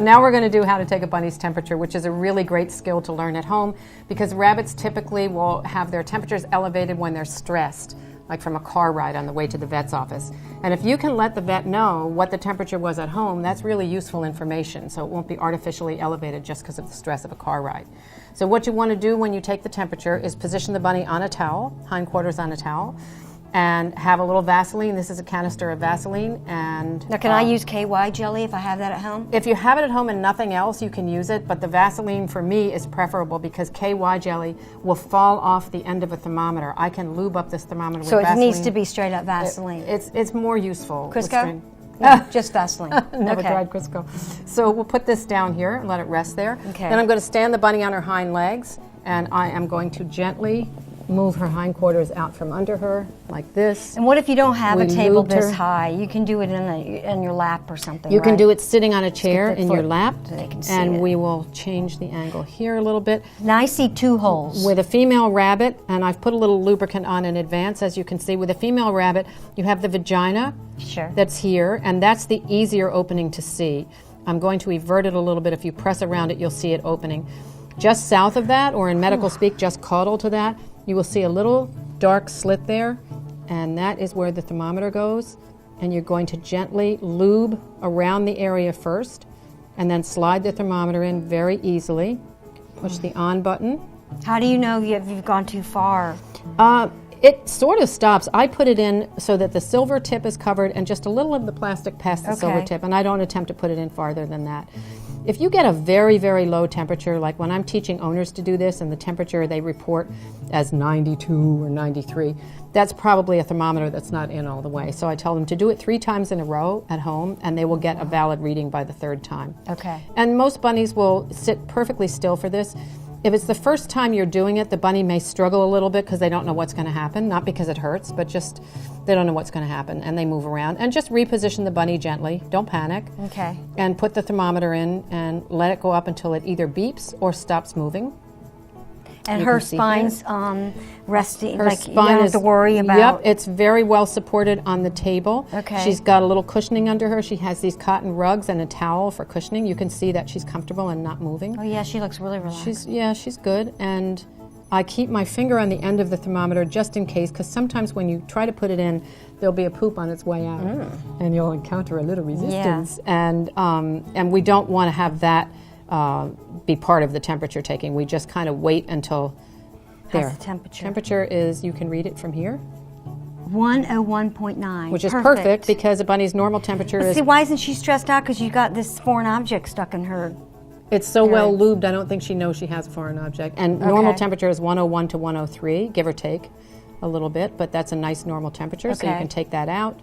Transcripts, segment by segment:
now we're going to do how to take a bunny's temperature, which is a really great skill to learn at home because rabbits typically will have their temperatures elevated when they're stressed, like from a car ride on the way to the vet's office. And if you can let the vet know what the temperature was at home, that's really useful information, so it won't be artificially elevated just because of the stress of a car ride. So what you want to do when you take the temperature is position the bunny on a towel, hindquarters on a towel, and have a little Vaseline. This is a canister of Vaseline. And now, can I use KY jelly if I have that at home? If you have it at home and nothing else, you can use it, but the Vaseline for me is preferable because KY jelly will fall off the end of a thermometer. I can lube up this thermometer with Vaseline. So it needs to be straight up Vaseline. It's more useful. Crisco? No, just Vaseline. Never tried Crisco. So we'll put this down here and let it rest there. Okay. Then I'm going to stand the bunny on her hind legs, and I am going to gently move her hindquarters out from under her, like this. And what if you don't have a table this high? You can do it in your lap or something, You can do it sitting on a chair in your lap, so they can see and it. we will change the angle here a little bit. Now I see 2 holes. With a female rabbit, and I've put a little lubricant on in advance, as you can see, with a female rabbit, you have the vagina that's here, and that's the easier opening to see. I'm going to evert it a little bit. If you press around it, you'll see it opening. Just south of that, or in medical speak, just caudal to that, you will see a little dark slit there, and that is where the thermometer goes. And you're going to gently lube around the area first, and then slide the thermometer in very easily. Push the on button. How do you know you've gone too far? It sort of stops. I put it in so that the silver tip is covered and just a little of the plastic past the silver tip, and I don't attempt to put it in farther than that. If you get a very, very low temperature, like when I'm teaching owners to do this and the temperature they report as 92 or 93, that's probably a thermometer that's not in all the way. So I tell them to do it 3 times in a row at home, and they will get a valid reading by the 3rd time. Okay. And most bunnies will sit perfectly still for this. If it's the first time you're doing it, the bunny may struggle a little bit because they don't know what's going to happen, not because it hurts, but just they don't know what's going to happen, and they move around. And just reposition the bunny gently. Don't panic. Okay. And put the thermometer in and let it go up until it either beeps or stops moving. And her spine's resting, her like spine you don't have to worry about. Yep, it's very well supported on the table. Okay. She's got a little cushioning under her. She has these cotton rugs and a towel for cushioning. You can see that she's comfortable and not moving. Oh yeah, she looks really relaxed. She's good. And I keep my finger on the end of the thermometer just in case, because sometimes when you try to put it in, there'll be a poop on its way out, and you'll encounter a little resistance. Yeah. And we don't want to have that be part of the temperature taking. We just kind of wait until there. How's the temperature? Temperature is, you can read it from here. 101.9. Which is perfect because a bunny's normal temperature is... See, why isn't she stressed out? Because you got this foreign object stuck in her... It's so well lubed, I don't think she knows she has a foreign object. And normal temperature is 101 to 103, give or take a little bit, but that's a nice normal temperature, so you can take that out.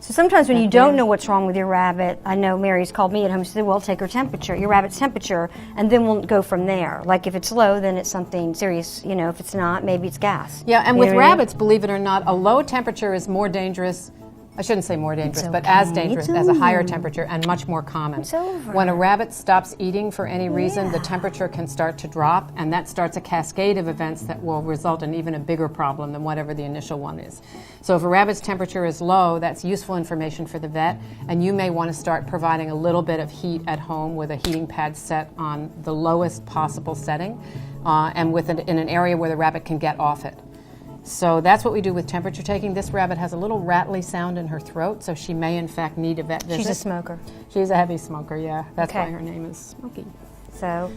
So sometimes when you don't know what's wrong with your rabbit, I know Mary's called me at home, she said, well, take her temperature, your rabbit's temperature, and then we'll go from there. Like if it's low, then it's something serious. You know, if it's not, maybe it's gas. Yeah, and with rabbits, believe it or not, a low temperature is more dangerous. I shouldn't say more dangerous, but as dangerous as a higher temperature and much more common. It's over. When a rabbit stops eating for any reason, the temperature can start to drop, and that starts a cascade of events that will result in even a bigger problem than whatever the initial one is. So if a rabbit's temperature is low, that's useful information for the vet, and you may want to start providing a little bit of heat at home with a heating pad set on the lowest possible setting, and in an area where the rabbit can get off it. So that's what we do with temperature taking. This rabbit has a little rattly sound in her throat, so she may in fact need a vet visit. She's a smoker. She's a heavy smoker, yeah. That's why her name is Smokey. So